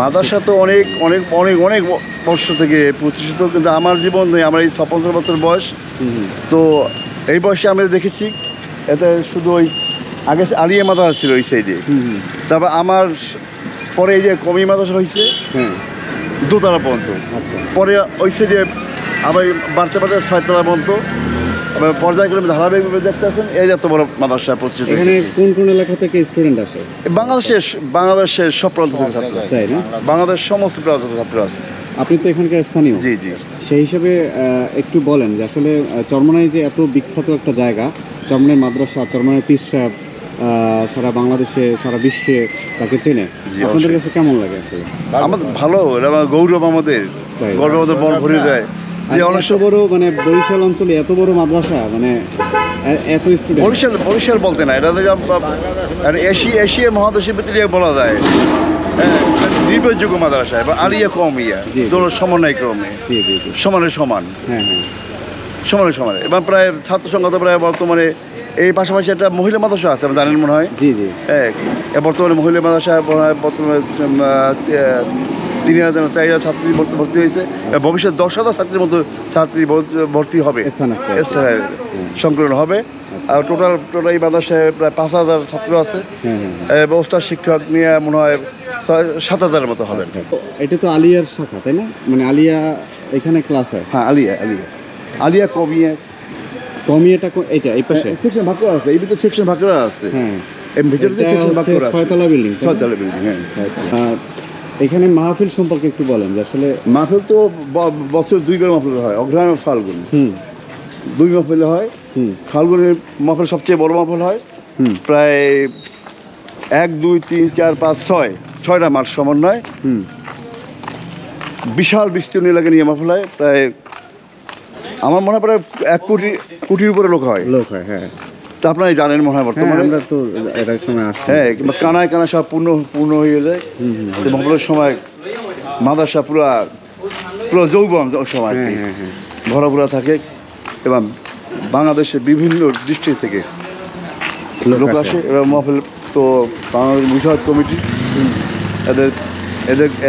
মাদ্রাসা তো অনেক অনেক অনেক অনেক বর্ষ থেকে প্রতিষ্ঠিত, কিন্তু আমার জীবন নেই, আমার এই 56 বছর বয়স। তো এই বয়সে আমি দেখেছি এতে শুধু ওই আগে আলিয়া মাদ্রাসা ছিল ওই সাইডে, তারপর আমার পরে এই যে কমি মাদ্রাসা হয়েছে দোতলা পর্যন্ত। আচ্ছা, পরে ওই সাইডে আবার বাড়তে বাড়তে 6তলা পর্যন্ত পর্যায়ক্রমে ধারাবাহিকভাবে দেখতে আছেন। এই এত বড় মাদ্রাসা প্রতিষ্ঠিত। এখানে কোন কোন এলাকা থেকে স্টুডেন্ট আসে? বাংলাদেশের সব প্রান্ত থেকে ছাত্র, তাই না? বাংলাদেশ সমস্ত প্রান্ত থেকে ছাত্র আছে। আপনি তো এখানকার স্থানীয়। জি জি। সেই হিসেবে একটু বলেন যে আসলে চরমনাই যে এত বিখ্যাত একটা জায়গা, চরমনাই মাদ্রাসা, চরমনাই পীর সাহেব সারা বাংলাদেশে সারা বিশ্বে তাকে চেনে, আপনাদের কাছে কেমন লাগে আসলে? আমাদের ভালো, এটা আমার গৌরব, আমাদের গর্বের মধ্যে মন ভরে যায় যে অনেক বড় মানে বরিশাল অঞ্চলে এত বড় মাদ্রাসা, মানে এত স্টুডেন্ট। বরিশাল বলতে না, এটা এশিয়া মহাদেশের ভিতরে বলা যায়। হ্যাঁ, নির্ভরযোগ্য মাদ্রাসা এবং আলিয়া কমিয়া দুটো সমন্বয় ক্রমে সমানে সমান। হ্যাঁ হ্যাঁ, সমানে সমানে এবং প্রায় ছাত্র সংখ্যা তো প্রায় বর্তমানে এই পাশাপাশি একটা মহিলা মাদ্রাসা আছে, আমি জানেন মনে হয়। জি জি। হ্যাঁ, বর্তমানে মহিলা মাদ্রাসা বর্তমানে 3,000-4,000 ছাত্রী ভর্তি হয়েছে। ভবিষ্যৎ 10,000 ছাত্রীর মতো ছাত্রী ভর্তি হবে, স্থানের সংকলন হবে। আর টোটাল এই মাদ্রাসায় প্রায় 5,000 ছাত্র আছে। ব্যবস্থা শিক্ষক নিয়ে মনে হয় 7,000-এর মতো হবে। এটা তো আলিয়ার শাখা, তাই না? মানে আলিয়া এখানে ক্লাস হয়? হ্যাঁ, আলিয়া কমিয়াটা এটা এই পাশে সেকশন ভাগ করা আছে, এই ভিতরে সেকশন ভাগ করা আছে। হ্যাঁ, এর ভিতরে সেকশন ভাগ করা আছে। 6তলা বিল্ডিং। 6তলা বিল্ডিং, হ্যাঁ। এখানে মাহফিল সম্পর্কে একটু বলেন যে আসলে। মাহফিল তো বছর 2বার মাহফিল হয়, অগ্রহায়ণ আর ফাল্গুন। 2 মাহফিল হয়। ফাল্গুনের মাহফিল সবচেয়ে বড় মাহফিল হয়, প্রায় 1, 2, 3, 4, 5, 6টা মাঠ সমন্বয় বিশাল বিস্তীর্ণ এলাকা নিয়ে মাহফিল হয়। প্রায় আমার মনে হয় প্রায় 1 কোটির উপরে লোক হয়। হ্যাঁ, তা আপনারা জানেন মনে হয় বর্তমানে। আমরা তো এটার সময় আসছি। হ্যাঁ, কানায় সব পূর্ণ হয়ে যায়। মাহফিলের সময় মাদ্রাসা পুরো যৌবন সময় ভরাপুরা থাকে এবং বাংলাদেশের বিভিন্ন ডিস্ট্রিক্ট থেকে লোক আসে। এবং মাহফিল তো বাংলাদেশ মুজাহিদ কমিটি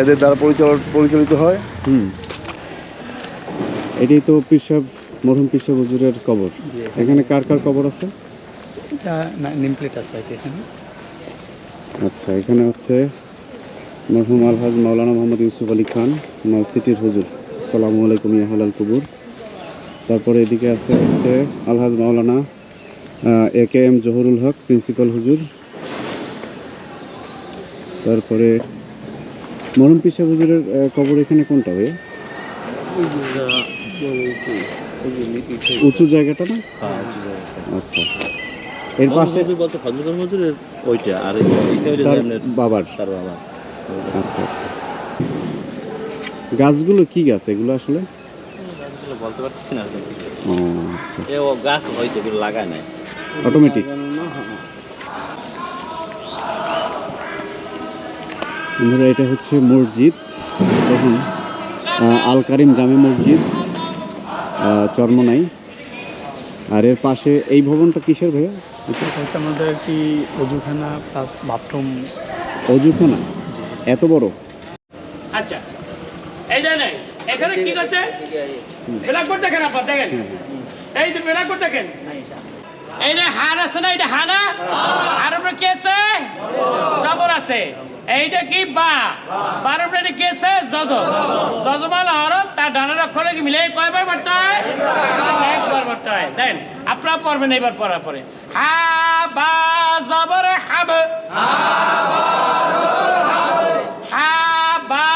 এদের দ্বারা পরিচালিত হয়। এটাই তো পীর সাহেব, মরহুম পীর সাহেব হুজুরের কবর। এখানে কার কার কবর আছে? নেম প্লেট আছে এখানে। আচ্ছা, এখানে হচ্ছে মরহুম আলহাজ মাওলানা মোহাম্মদ ইউসুফ আলী খান, নল সিটির হুজুর, আসসালামু আলাইকুম ইয়া হালাল কবুর। তারপরে এদিকে আছে হচ্ছে আলহাজ মাওলানা AKM জহুরুল হক, প্রিন্সিপাল হুজুর। তারপরে মরহুম পীর সাহেব হুজুরের কবর এখানে কোনটা ভাই? উঁচু জায়গাটা না? আচ্ছা, এর পাশে বলতে ফজলুল হুজুরের ওইটা, আর এইটা হলো তার আপনার বাবার। তার বাবা। আচ্ছা আচ্ছা। গাছগুলো কি গাছ এগুলো আসলে? গাছগুলো বলতে পারতেছি না। ও আচ্ছা, ও গাছ হয়তো এগুলো লাগায় নাই, অটোমেটিক। আমরা এটা হচ্ছে মসজিদ, দেখুন আল কারিম জামে মসজিদ, চরমনাই। আর এর পাশে এই ভবনটা কিসের ভাইয়া? এটা আমাদের একটি অজুখানা প্লাস বাথরুম। অজুখানা এত বড়? আচ্ছা, এই যে এখানে কি করছে? ব্ল্যাকবোর্ড দেখেন, আপনার দেখেন, এই যে ব্ল্যাকবোর্ড দেখেন, এই যে হার আছে না, এটা হানা, আর উপরে কি আছে? জবর আছে। এইটা কি বা, বার উপরে কি আছে? যজমাল হরফ, তার ডানার অক্ষরে কি মিলে কয়বার পড়তে হয়? একবার পড়তে হয়। দেখেন আপনারা পড়বেন এইবার পড়ার পরে। হা বা জবর হাব, হা বা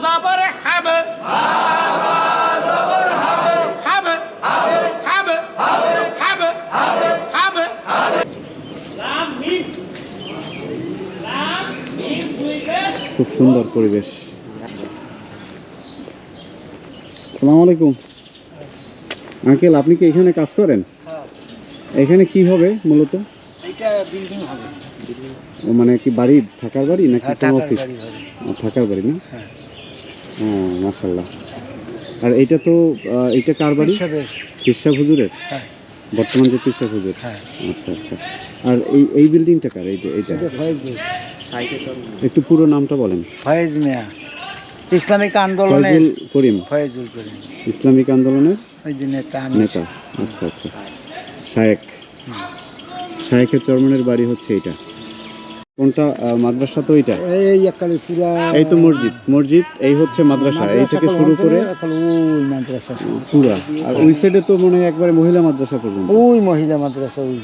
জবর hub, hub hub hub hub, লাম মিম, লাম মিম দুই পেশ। খুব সুন্দর পরিবেশ। আসসালামু আলাইকুম আঙ্কেল, আপনি কি এখানে কাজ করেন? এখানে কি হবে মূলত? এটা বিল্ডিং হবে। ও মানে কি বাড়ি, থাকার বাড়ি নাকি কোনো অফিস? থাকার বাড়ি না? ও মাশাআল্লাহ। আর এটা তো এটা কার বাড়ি? পীর সাহেব হুজুরের? বর্তমান যে পীর সাহেব হুজুর। আচ্ছা আচ্ছা। আর এই বিল্ডিংটা কার? এইটা একটু পুরো নামটা বলেন। ফয়েজ মিয়া ইসলামিক আন্দোলনের ফয়জুল করিম, ফয়েজুল করিম ইসলামিক আন্দোলনের ওই যে নেতা নেতা। আচ্ছা আচ্ছা, শায়েক। শায়েখের চরমনের বাড়ি হচ্ছে এইটা। কোনটা মাদ্রাসা? তো এইটা, এই একালে পুরা এই তো মসজিদ। মসজিদ এই হচ্ছে মাদ্রাসা, এই থেকে শুরু করে ওই মাদ্রাসা পুরা। আর ওই সাইডে তো মনে হয় একবারে মহিলা মাদ্রাসা পর্যন্ত। ওই মহিলা মাদ্রাসা ওই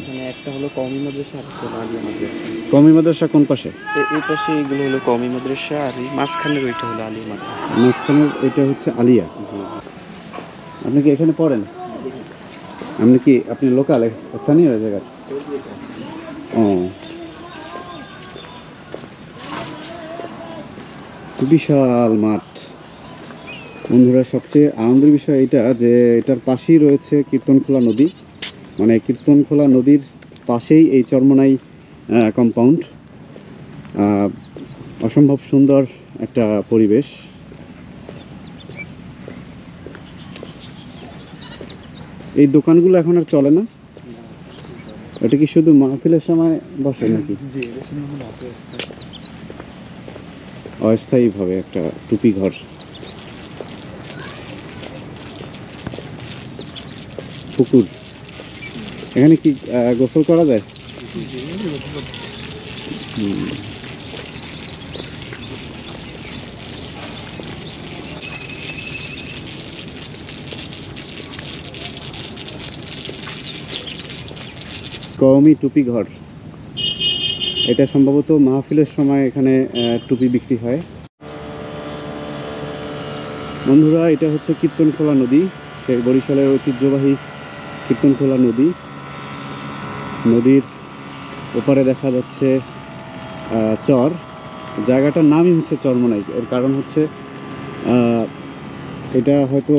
মানে একটা হলো কওমি মাদ্রাসা আর একটা হলো আলিয়া মাদ্রাসা। কওমি মাদ্রাসা কোন পাশে? এই পাশে এগুলো হলো কওমি মাদ্রাসা আর এই মাঝখানের ওইটা হলো আলিয়া মাদ্রাসা। মাঝখানের এটা হচ্ছে আলিয়া। আপনি কি এখানে পড়েন? আপনি লোকাল স্থানীয় জায়গার? ও, বিশাল মাঠ বন্ধুরা। সবচেয়ে আনন্দের বিষয় এটা যে এটার পাশেই রয়েছে কীর্তনখোলা নদী। মানে কীর্তনখোলা নদীর পাশেই এই চরমনাই কম্পাউন্ড। অসম্ভব সুন্দর একটা পরিবেশ। এই দোকানগুলো এখন আর চলে না? এটা কি শুধু মাহফিলের সময় বসে নাকি? অস্থায়ীভাবে একটা টুপি ঘর। পুকুর, এখানে কি গোসল করা যায়? কওমি টুপি ঘর। এটা সম্ভবত মাহফিলের সময় এখানে টুপি বিক্রি হয়। বন্ধুরা, এটা হচ্ছে কীর্তনখোলা নদী, সেই বরিশালের ঐতিহ্যবাহী কীর্তনখোলা নদী। নদীর ওপারে দেখা যাচ্ছে চর। জায়গাটার নামই হচ্ছে চরমনাই। এর কারণ হচ্ছে এটা হয়তো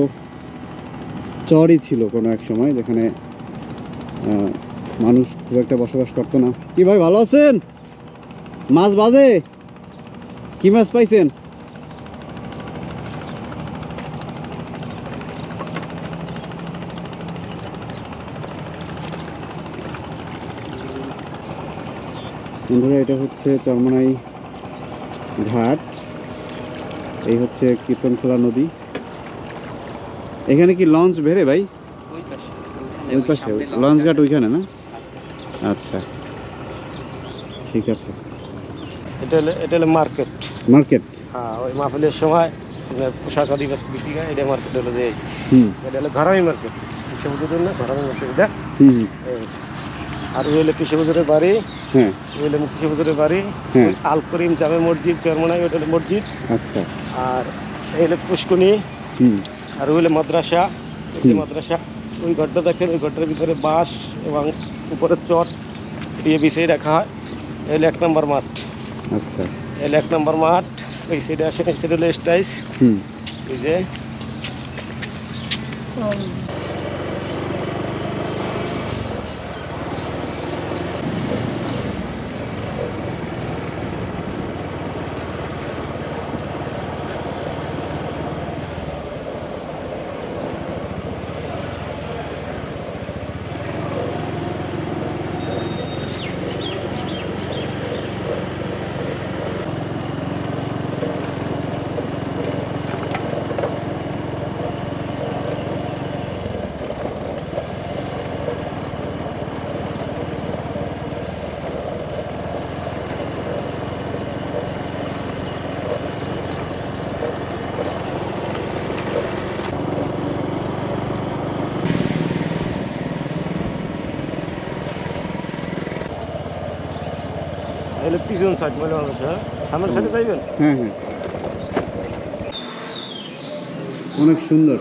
চরই ছিল কোনো এক সময়, যেখানে মানুষ খুব একটা বসবাস করতো না। কি ভাই, ভালো আছেন? মাছ বাজে? কি মাছ পাইছেন? বন্ধুরা, এটা হচ্ছে চরমনাই ঘাট। এই হচ্ছে কীর্তনখোলা নদী। এখানে কি লঞ্চ বেরে ভাই? ওই পাশে লঞ্চ ঘাট ওইখানে না? আচ্ছা, ঠিক আছে। এটা হলো মার্কেট। মার্কেট, হ্যাঁ, ওই মাহফিলের সময় পোশাক আদি বিক্রি হয়। এটা মার্কেট হলো যে এটা হলো ঘরামি মার্কেট। কৃষিবুজুরের না, ঘরামি মার্কেট এটা। আর ওই হলো কৃষিবুজুরের বাড়ি। হ্যাঁ, ওই হলো কৃষিবুজুরের বাড়ি। হ্যাঁ, আল করিম জামে মসজিদ চরমনাই, ওইটা হলো মসজিদ। আচ্ছা। আর এই হলো পুষ্কুনি। আর ওই হলো মাদ্রাসা। এই মাদ্রাসা ওই ঘরটা দেখেন, ওই ঘরটার ভিতরে বাঁশ এবং উপরে চট দিয়ে বিছিয়ে রাখা হয়। এই হলো 1 নম্বর মাঠ। আচ্ছা, এই হলো 1 নম্বর মাঠ। ওই সাইডে আসেন, এই সাইডে হলো স্টাইস। এই যে হলো পিছন সাইড মানে সামনের সাইডে যাইবেন। হ্যাঁ হ্যাঁ, অনেক সুন্দর।